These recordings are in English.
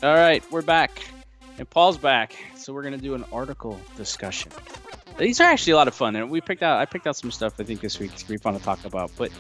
All right, we're back, and Paul's back. So we're gonna do an article discussion. These are actually a lot of fun, and I picked out some stuff I think this week it's gonna be fun to talk about. But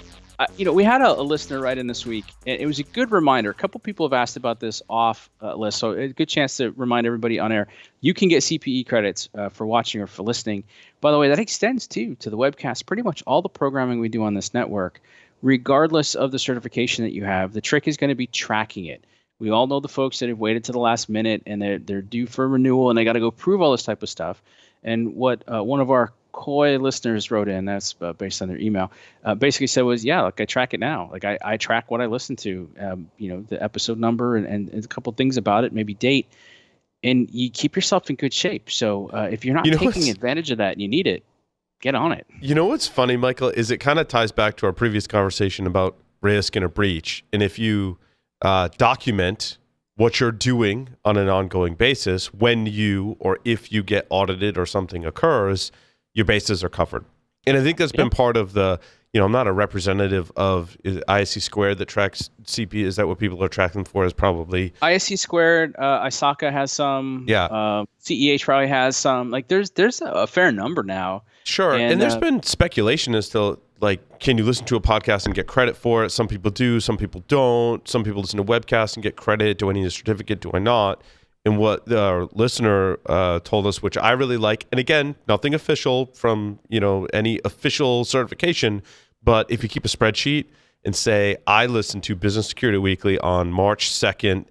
we had a listener write in this week, and it was a good reminder. A couple people have asked about this off list, so a good chance to remind everybody on air. You can get CPE credits for watching or for listening. By the way, that extends too to the webcast. Pretty much all the programming we do on this network, regardless of the certification that you have. The trick is going to be tracking it. We all know the folks that have waited to the last minute and they're due for renewal and they got to go prove all this type of stuff. And what one of our coy listeners wrote in, that's based on their email, basically said was, yeah, like I track it now. Like I track what I listen to, the episode number and a couple things about it, maybe date, and you keep yourself in good shape. So if you're not taking advantage of that and you need it, get on it. You know what's funny, Michael, is it kind of ties back to our previous conversation about risk and a breach. And if you document what you're doing on an ongoing basis, when you or if you get audited or something occurs, your bases are covered. And I think that's been part of the, I'm not a representative of ISC Squared that tracks CP. Is that what people are tracking for? Is probably ISC Squared. ISACA has some. Yeah. CEH probably has some. Like there's a fair number now. Sure. And there's been speculation as to, like, can you listen to a podcast and get credit for it? Some people do, some people don't. Some people listen to webcasts and get credit. Do I need a certificate? Do I not? And what the listener told us, which I really like, and again, nothing official from any official certification, but if you keep a spreadsheet and say, I listened to Business Security Weekly on March 2nd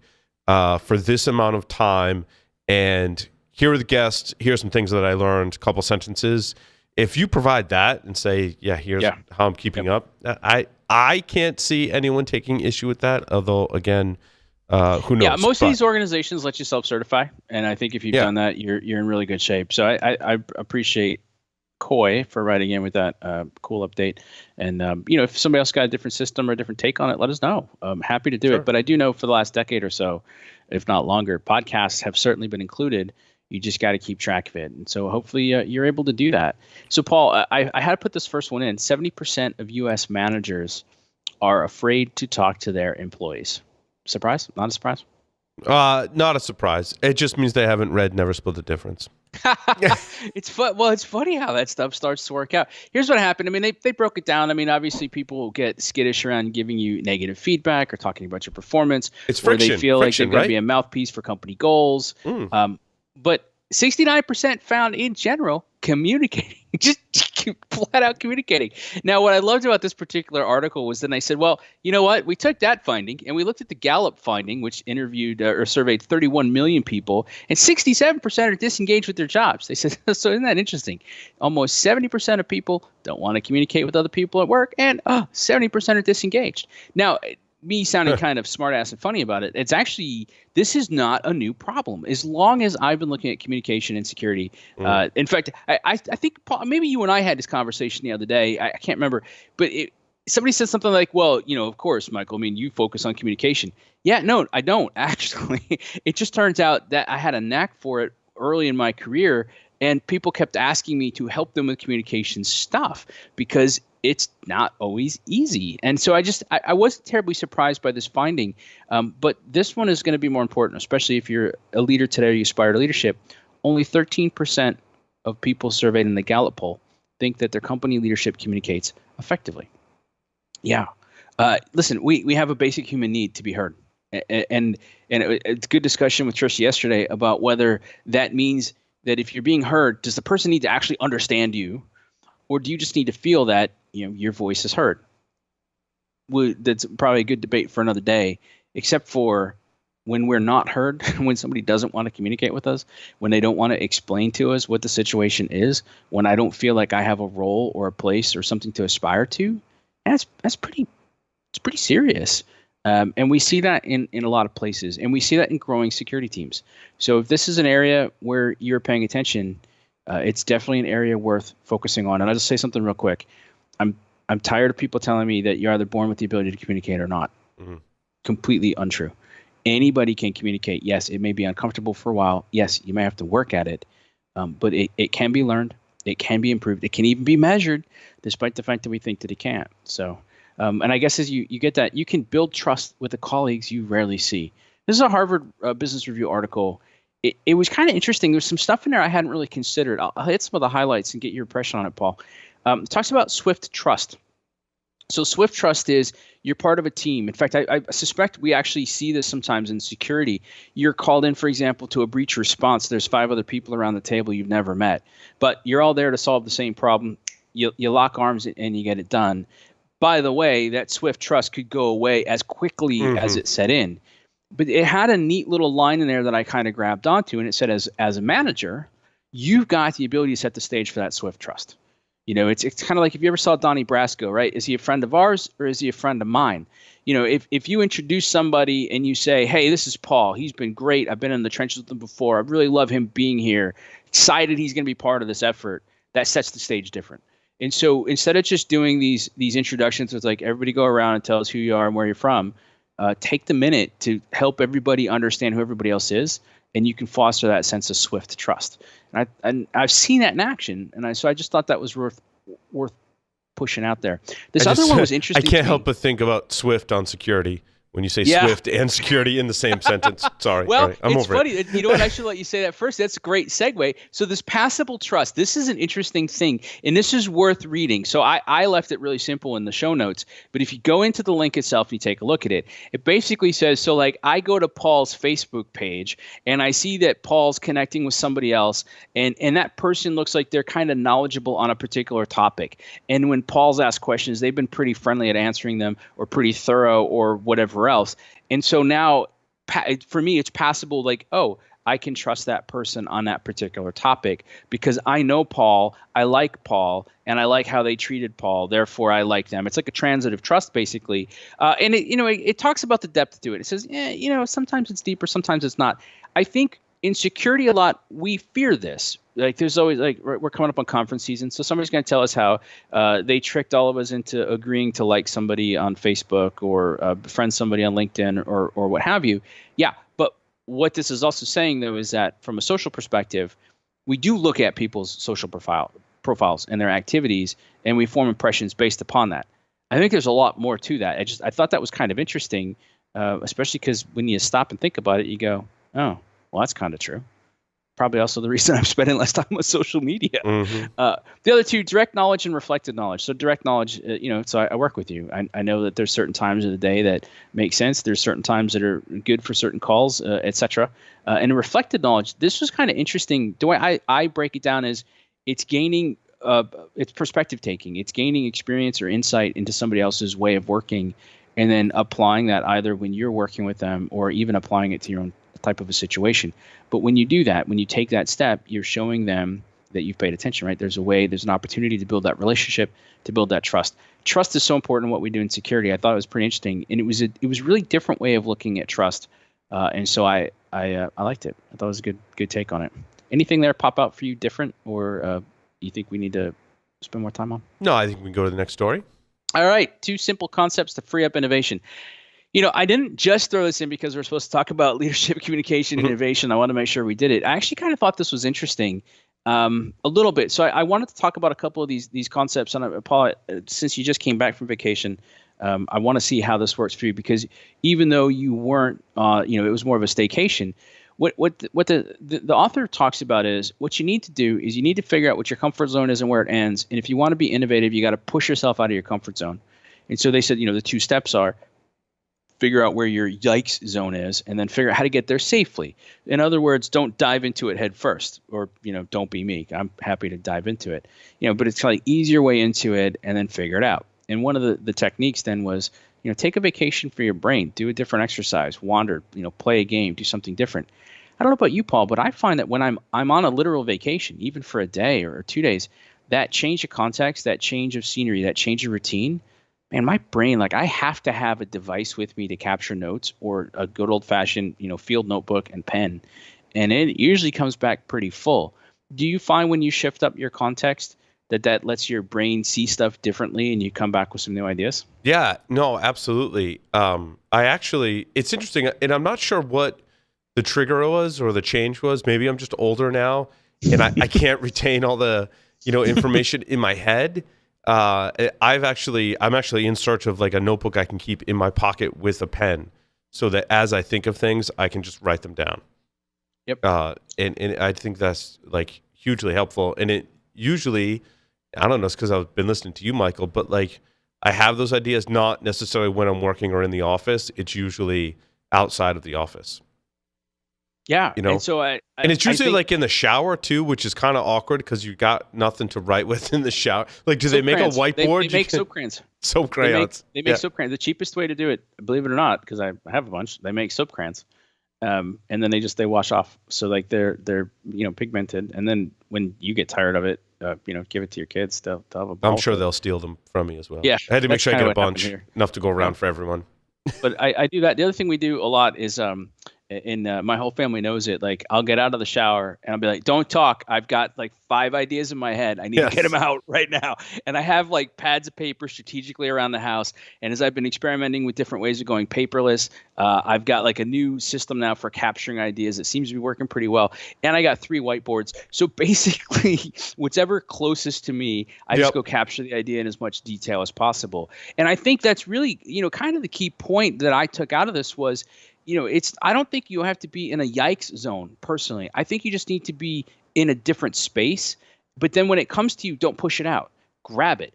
for this amount of time, and here are the guests, here's some things that I learned, a couple sentences. If you provide that and say, here's how I'm keeping up, I can't see anyone taking issue with that, although, again, who knows? Yeah, most of these organizations let you self-certify, and I think if you've done that, you're in really good shape. So I appreciate Coy for writing in with that cool update. And if somebody else got a different system or a different take on it, let us know. I'm happy to do it. But I do know for the last decade or so, if not longer, podcasts have certainly been included. You just got to keep track of it. And so hopefully you're able to do that. So, Paul, I had to put this first one in. 70% of U.S. managers are afraid to talk to their employees. Surprise? Not a surprise? Not a surprise. It just means they haven't read Never Split the Difference. It's funny how that stuff starts to work out. Here's what happened. I mean, they broke it down. I mean, obviously people get skittish around giving you negative feedback or talking about your performance. It's friction. Or they feel like they're going to be a mouthpiece for company goals. But 69% found in general communicating, just flat out communicating. Now, what I loved about this particular article was then I said, well, you know what? We took that finding and we looked at the Gallup finding, which interviewed or surveyed 31 million people, and 67% are disengaged with their jobs. They said, so isn't that interesting? Almost 70% of people don't want to communicate with other people at work, and 70% are disengaged. Now, me sounding kind of smartass and funny about it, it's actually, this is not a new problem. As long as I've been looking at communication and security, in fact, I think, Paul, maybe you and I had this conversation the other day. I can't remember, but somebody said something like, well, of course, Michael, I mean, you focus on communication. Yeah, no, I don't actually. It just turns out that I had a knack for it early in my career, and people kept asking me to help them with communication stuff because it's not always easy. And so I wasn't terribly surprised by this finding, but this one is going to be more important, especially if you're a leader today or you aspire to leadership. Only 13% of people surveyed in the Gallup poll think that their company leadership communicates effectively. Yeah. Listen, we have a basic human need to be heard. And it's a good discussion with Trish yesterday about whether that means that if you're being heard, does the person need to actually understand you, or do you just need to feel that your voice is heard? That's probably a good debate for another day, except for when we're not heard, when somebody doesn't want to communicate with us, when they don't want to explain to us what the situation is, when I don't feel like I have a role or a place or something to aspire to, that's pretty serious. And we see that in a lot of places, and we see that in growing security teams. So if this is an area where you're paying attention, it's definitely an area worth focusing on. And I'll just say something real quick. I'm tired of people telling me that you're either born with the ability to communicate or not. Completely untrue. Anybody can communicate. Yes, it may be uncomfortable for a while. Yes, you may have to work at it, but it can be learned. It can be improved. It can even be measured, despite the fact that we think that it can't. So, and I guess as you get that, you can build trust with the colleagues you rarely see. This is a Harvard Business Review article. It was kind of interesting. There's some stuff in there I hadn't really considered. I'll hit some of the highlights and get your impression on it, Paul. It talks about Swift Trust. So Swift Trust is you're part of a team. In fact, I suspect we actually see this sometimes in security. You're called in, for example, to a breach response. There's 5 other people around the table you've never met, but you're all there to solve the same problem. You lock arms and you get it done. By the way, that Swift Trust could go away as quickly as it set in. But it had a neat little line in there that I kind of grabbed onto, and it said, as a manager, you've got the ability to set the stage for that Swift Trust. You know, it's kind of like if you ever saw Donnie Brasco, right? Is he a friend of ours or is he a friend of mine? You know, if you introduce somebody and you say, hey, this is Paul. He's been great. I've been in the trenches with him before. I really love him being here. Excited he's going to be part of this effort. That sets the stage different. And so instead of just doing these introductions, it's like everybody go around and tell us who you are and where you're from. Take the minute to help everybody understand who everybody else is, and you can foster that sense of Swift trust. And I've seen that in action, so I just thought that was worth pushing out there. This other one was interesting. I can't help but think about Swift on security when you say Swift and security in the same sentence. Sorry. Well, right, I'm it's over funny. It. You know what? I should let you say that first. That's a great segue. So this passable trust, this is an interesting thing, and this is worth reading. So I left it really simple in the show notes, but if you go into the link itself and you take a look at it, it basically says, so like I go to Paul's Facebook page and I see that Paul's connecting with somebody else, and that person looks like they're kind of knowledgeable on a particular topic. And when Paul's asked questions, they've been pretty friendly at answering them or pretty thorough or whatever else. And so now for me, it's passable, like, oh, I can trust that person on that particular topic because I know Paul, I like Paul, and I like how they treated Paul. Therefore, I like them. It's like a transitive trust, basically. And it talks about the depth to it. It says, sometimes it's deeper, sometimes it's not. I think in security a lot, we fear this. Like there's always we're coming up on conference season, so somebody's going to tell us how they tricked all of us into agreeing to like somebody on Facebook or befriend somebody on LinkedIn or what have you. Yeah, but what this is also saying though is that from a social perspective, we do look at people's social profiles and their activities, and we form impressions based upon that. I think there's a lot more to that. I thought that was kind of interesting, especially because when you stop and think about it, you go, oh, well, that's kind of true. Probably also the reason I'm spending less time on social media. Mm-hmm. The other two, direct knowledge and reflected knowledge. So direct knowledge, so I work with you. I know that there's certain times of the day that make sense. There's certain times that are good for certain calls, et cetera. And reflected knowledge, this was kind of interesting. The way I break it down is it's gaining, it's perspective taking. It's gaining experience or insight into somebody else's way of working and then applying that either when you're working with them or even applying it to your own type of a situation. But when you do that, when you take that step, you're showing them that you've paid attention, right? There's an opportunity to build that relationship, to build that trust. Trust is so important in what we do in security. I thought it was pretty interesting, and it was a really different way of looking at trust, and so I liked it. I thought it was a good take on it. Anything there pop out for you different, or you think we need to spend more time on? No, I think we can go to the next story. All right, 2 simple concepts to free up innovation. I didn't just throw this in because we're supposed to talk about leadership, communication, and innovation. I want to make sure we did it. I actually kind of thought this was interesting a little bit. So I wanted to talk about a couple of these concepts. And Paul, since you just came back from vacation, I want to see how this works for you because even though you weren't, it was more of a staycation. What the author talks about is what you need to do is you need to figure out what your comfort zone is and where it ends. And if you want to be innovative, you got to push yourself out of your comfort zone. And so they said, the 2 steps are figure out where your yikes zone is and then figure out how to get there safely. In other words, don't dive into it head first or, don't be me. I'm happy to dive into it, but it's kind of ease your way into it and then figure it out. And one of the techniques then was, take a vacation for your brain, do a different exercise, wander, play a game, do something different. I don't know about you, Paul, but I find that when I'm on a literal vacation, even for a day or 2 days, that change of context, that change of scenery, that change of routine, man, my brain, I have to have a device with me to capture notes or a good old fashioned, field notebook and pen. And it usually comes back pretty full. Do you find when you shift up your context that lets your brain see stuff differently and you come back with some new ideas? Yeah, no, absolutely. It's interesting. And I'm not sure what the trigger was or the change was. Maybe I'm just older now and I can't retain all the, information in my head. I'm actually in search of a notebook I can keep in my pocket with a pen. so that as I think of things, I can just write them down. Yep. And I think that's like hugely helpful. And it usually, I don't know, it's because I've been listening to you, Michael, but like I have those ideas not necessarily when I'm working or in the office. It's usually outside of the office. Yeah. You know, and so and it's usually like in the shower too, which is kind of awkward because you got nothing to write with in the shower. Like, do they make crayons. A whiteboard? They make soap crayons. Soap crayons. They make soap crayons. The cheapest way to do it, believe it or not, because I have a bunch. They make soap crayons, and then they wash off. So like they're pigmented, and then when you get tired of it, give it to your kids. They'll have a ball. I'm sure they'll steal them from me as well. Yeah, I had to make sure I get a bunch, enough to go around for everyone. But I do that. The other thing we do a lot is and my whole family knows it. Like I'll get out of the shower and I'll be like, don't talk. I've got like 5 ideas in my head. I need to get them out right now. And I have like pads of paper strategically around the house. And as I've been experimenting with different ways of going paperless, I've got like a new system now for capturing ideas. It seems to be working pretty well. And I got 3 whiteboards. So basically whatever closest to me, I just go capture the idea in as much detail as possible. And I think that's really, kind of the key point that I took out of this was, I don't think you have to be in a yikes zone personally. I think you just need to be in a different space. But then when it comes to you, don't push it out. Grab it,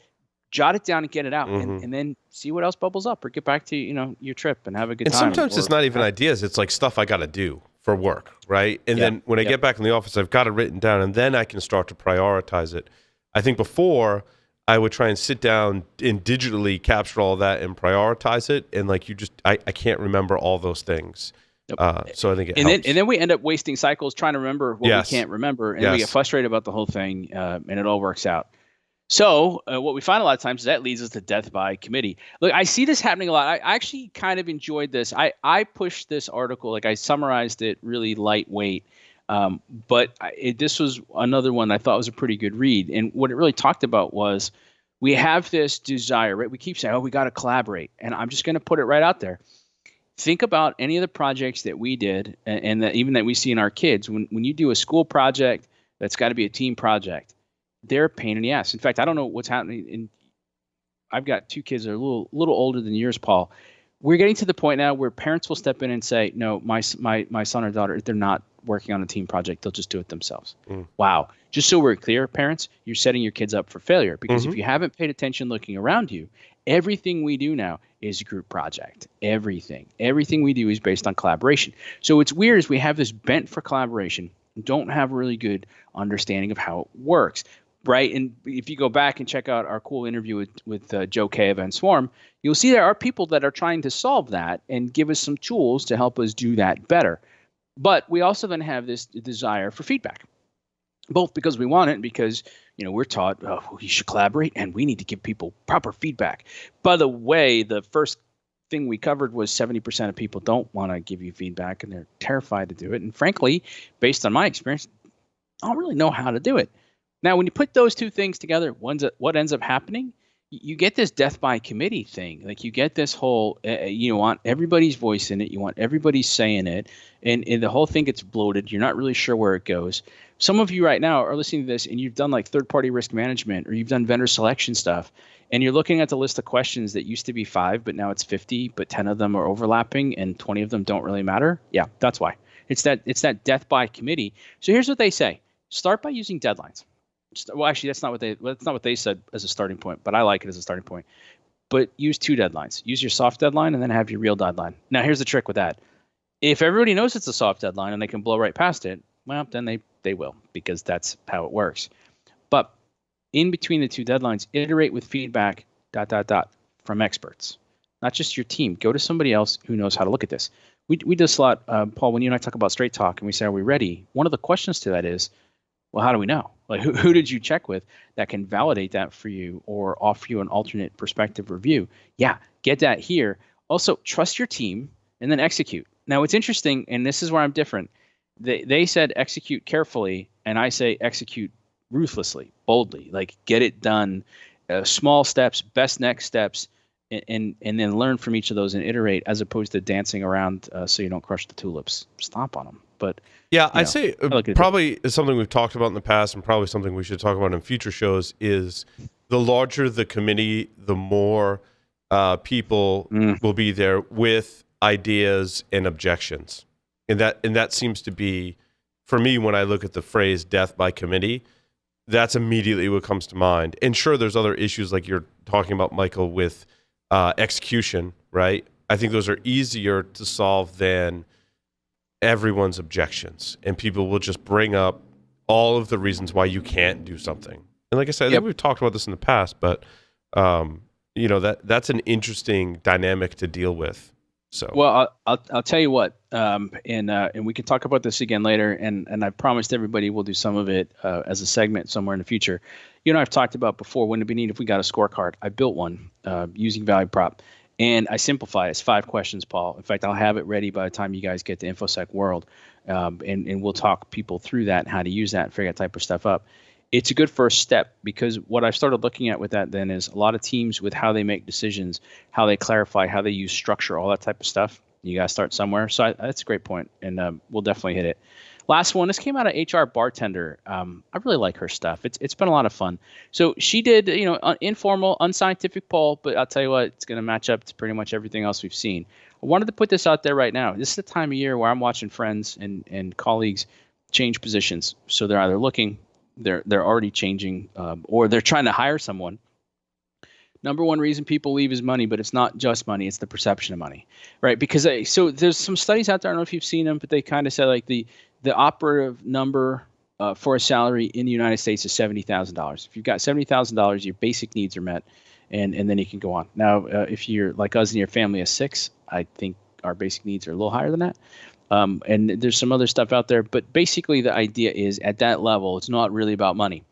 jot it down and get it out and then see what else bubbles up or get back to, your trip and have a good time. And sometimes it's not even ideas. It's like stuff I got to do for work. Right. And then when I get back in the office, I've got it written down and then I can start to prioritize it. I think before I would try and sit down and digitally capture all that and prioritize it. And like I can't remember all those things. So I think it helps. And then we end up wasting cycles trying to remember what we can't remember. And then we get frustrated about the whole thing and it all works out. So what we find a lot of times is that leads us to death by committee. Look, I see this happening a lot. I actually kind of enjoyed this. I pushed this article, like I summarized it really lightweight. But this was another one I thought was a pretty good read. And what it really talked about was we have this desire, right? We keep saying, we got to collaborate. And I'm just going to put it right out there. Think about any of the projects that we did and that even that we see in our kids. When you do a school project, that's got to be a team project. They're a pain in the ass. In fact, I don't know what's happening. I've got 2 kids that are a little older than yours, Paul. We're getting to the point now where parents will step in and say, no, my son or daughter, they're not working on a team project. They'll just do it themselves. Wow. Just so we're clear, parents, you're setting your kids up for failure because if you haven't paid attention looking around you, everything we do now is a group project. Everything we do is based on collaboration. So what's weird is we have this bent for collaboration, don't have a really good understanding of how it works. Right. And if you go back and check out our cool interview with Joe Kay of Swarm, you'll see there are people that are trying to solve that and give us some tools to help us do that better. But we also then have this desire for feedback, both because we want it and because, we're taught you should collaborate and we need to give people proper feedback. By the way, the first thing we covered was 70% of people don't want to give you feedback and they're terrified to do it. And frankly, based on my experience, I don't really know how to do it. Now, when you put those 2 things together, what ends up happening? You get this death by committee thing. Like you get this whole, you want everybody's voice in it. You want everybody saying it. And the whole thing gets bloated. You're not really sure where it goes. Some of you right now are listening to this and you've done like third-party risk management or you've done vendor selection stuff. And you're looking at the list of questions that used to be 5, but now it's 50, but 10 of them are overlapping and 20 of them don't really matter. Yeah, that's why. It's that death by committee. So here's what they say. Start by using deadlines. Well, actually, that's not what they said as a starting point, but I like it as a starting point. But use 2 deadlines. Use your soft deadline and then have your real deadline. Now, here's the trick with that. If everybody knows it's a soft deadline and they can blow right past it, well, then they will because that's how it works. But in between the 2 deadlines, iterate with feedback, ... from experts, not just your team. Go to somebody else who knows how to look at this. We do this a lot, Paul, when you and I talk about Straight Talk and we say, are we ready? One of the questions to that is, well, how do we know? Like, who did you check with that can validate that for you or offer you an alternate perspective review? Yeah, get that here. Also, trust your team and then execute. Now, it's interesting, and this is where I'm different. They said execute carefully, and I say execute ruthlessly, boldly. Like, get it done. Small steps, best next steps, and then learn from each of those and iterate as opposed to dancing around so you don't crush the tulips. Stomp on them. But yeah, I'd say probably is something we've talked about in the past and probably something we should talk about in future shows is the larger the committee, the more people will be there with ideas and objections. And that seems to be, for me, when I look at the phrase death by committee, that's immediately what comes to mind. And sure, there's other issues like you're talking about, Michael, with execution, right? I think those are easier to solve than everyone's objections. And people will just bring up all of the reasons why you can't do something. And like I said, I think we've talked about this in the past, but that's an interesting dynamic to deal with. So well, I'll tell you what, and we can talk about this again later. And I promised everybody we'll do some of it as a segment somewhere in the future. I've talked about before. Wouldn't it be neat if we got a scorecard? I built one using Value Prop, and I simplify it. It's 5 questions, Paul. In fact, I'll have it ready by the time you guys get to InfoSec World, and we'll talk people through that and how to use that and figure that type of stuff up. It's a good first step, because what I've started looking at with that then is a lot of teams with how they make decisions, how they clarify, how they use structure, all that type of stuff. You got to start somewhere. So that's a great point, and we'll definitely hit it. Last one, this came out of HR Bartender. I really like her stuff. It's been a lot of fun. So she did, informal, unscientific poll, but I'll tell you what, it's going to match up to pretty much everything else we've seen. I wanted to put this out there right now. This is the time of year where I'm watching friends and colleagues change positions. So they're either looking, they're already changing, or they're trying to hire someone. Number one reason people leave is money, but it's not just money. It's the perception of money, right? Because so there's some studies out there. I don't know if you've seen them, but they kind of say like the operative number for a salary in the United States is $70,000. If you've got $70,000, your basic needs are met, and then you can go on. Now, if you're like us and your family of 6, I think our basic needs are a little higher than that. And there's some other stuff out there, but basically the idea is at that level, it's not really about money.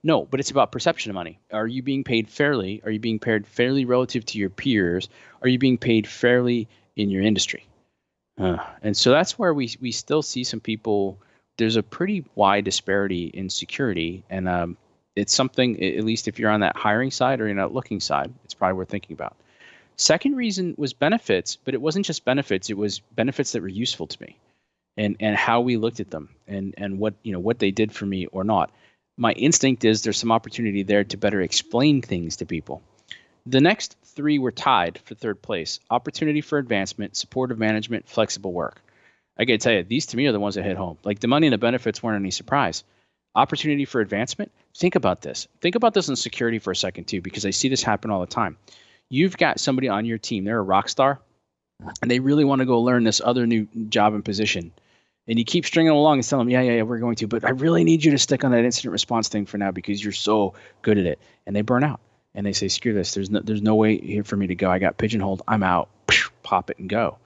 No, but it's about perception of money. Are you being paid fairly? Are you being paid fairly relative to your peers? Are you being paid fairly in your industry? And so that's where we still see some people. There's a pretty wide disparity in security, and it's something, at least if you're on that hiring side or you're not looking side, it's probably worth thinking about. Second reason was benefits, but it wasn't just benefits. It was benefits that were useful to me, and how we looked at them, and what they did for me or not. My instinct is there's some opportunity there to better explain things to people. The next 3 were tied for third place: opportunity for advancement, supportive management, flexible work. I got to tell you, these to me are the ones that hit home. Like the money and the benefits weren't any surprise. Opportunity for advancement. Think about this. Think about this in security for a second too, because I see this happen all the time. You've got somebody on your team, they're a rock star, and they really want to go learn this other new job and position. And you keep stringing them along and telling them, yeah, we're going to, but I really need you to stick on that incident response thing for now because you're so good at it. And they burn out and they say, screw this. There's no way here for me to go. I got pigeonholed. I'm out. Pop it and go.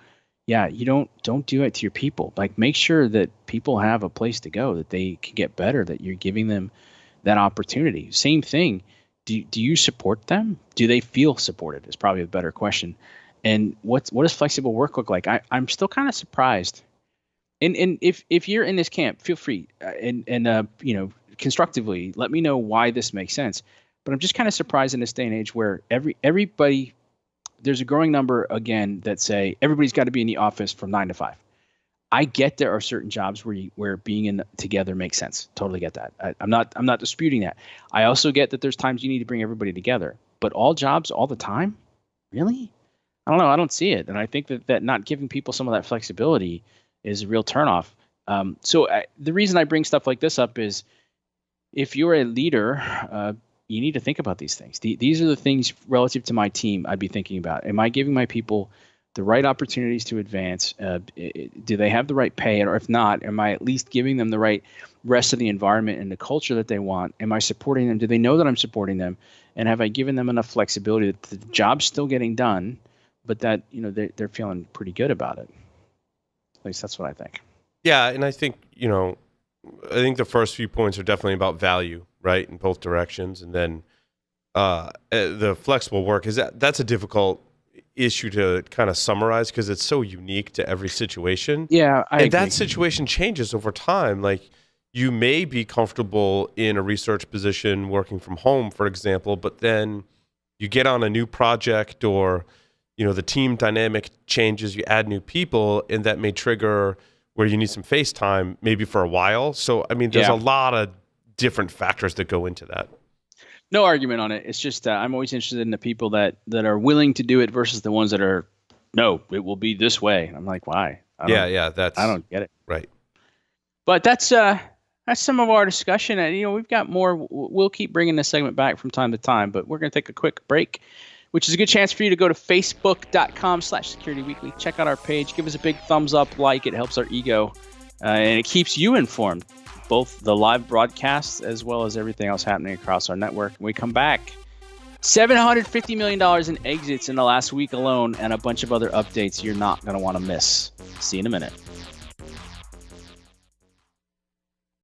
Yeah, you don't do it to your people. Like, make sure that people have a place to go, that they can get better, that you're giving them that opportunity. Same thing. Do you support them? Do they feel supported? Is probably a better question. And what does flexible work look like? I'm still kind of surprised. And if you're in this camp, feel free and constructively let me know why this makes sense. But I'm just kind of surprised in this day and age where everybody, there's a growing number again that say everybody's got to be in the office from 9 to 5. I get there are certain jobs where being in together makes sense. Totally get that. I'm not disputing that. I also get that there's times you need to bring everybody together. But all jobs all the time? Really? I don't know. I don't see it. And I think that not giving people some of that flexibility is a real turnoff. So the reason I bring stuff like this up is if you're a leader, you need to think about these things. These are the things relative to my team I'd be thinking about. Am I giving my people the right opportunities to advance? Do they have the right pay? Or if not, am I at least giving them the right rest of the environment and the culture that they want? Am I supporting them? Do they know that I'm supporting them? And have I given them enough flexibility that the job's still getting done, but that they're feeling pretty good about it? At least that's what I think. Yeah, and I think the first few points are definitely about value, right, in both directions, and then the flexible work that's a difficult issue to kind of summarize because it's so unique to every situation. Yeah, I agree. That situation changes over time. Like, you may be comfortable in a research position working from home, for example, but then you get on a new project or the team dynamic changes, you add new people, and that may trigger where you need some face time maybe for a while. So, I mean, there's a lot of different factors that go into that. No argument on it. It's just I'm always interested in the people that are willing to do it versus the ones that are no, it will be this way. I'm like, why? I don't get it. Right. But that's some of our discussion. And, we've got more. We'll keep bringing this segment back from time to time, but we're going to take a quick break, which is a good chance for you to go to facebook.com/securityweekly. Check out our page. Give us a big thumbs up, like. It helps our ego, and it keeps you informed, both the live broadcasts as well as everything else happening across our network. When we come back, $750 million in exits in the last week alone, and a bunch of other updates you're not going to want to miss. See you in a minute.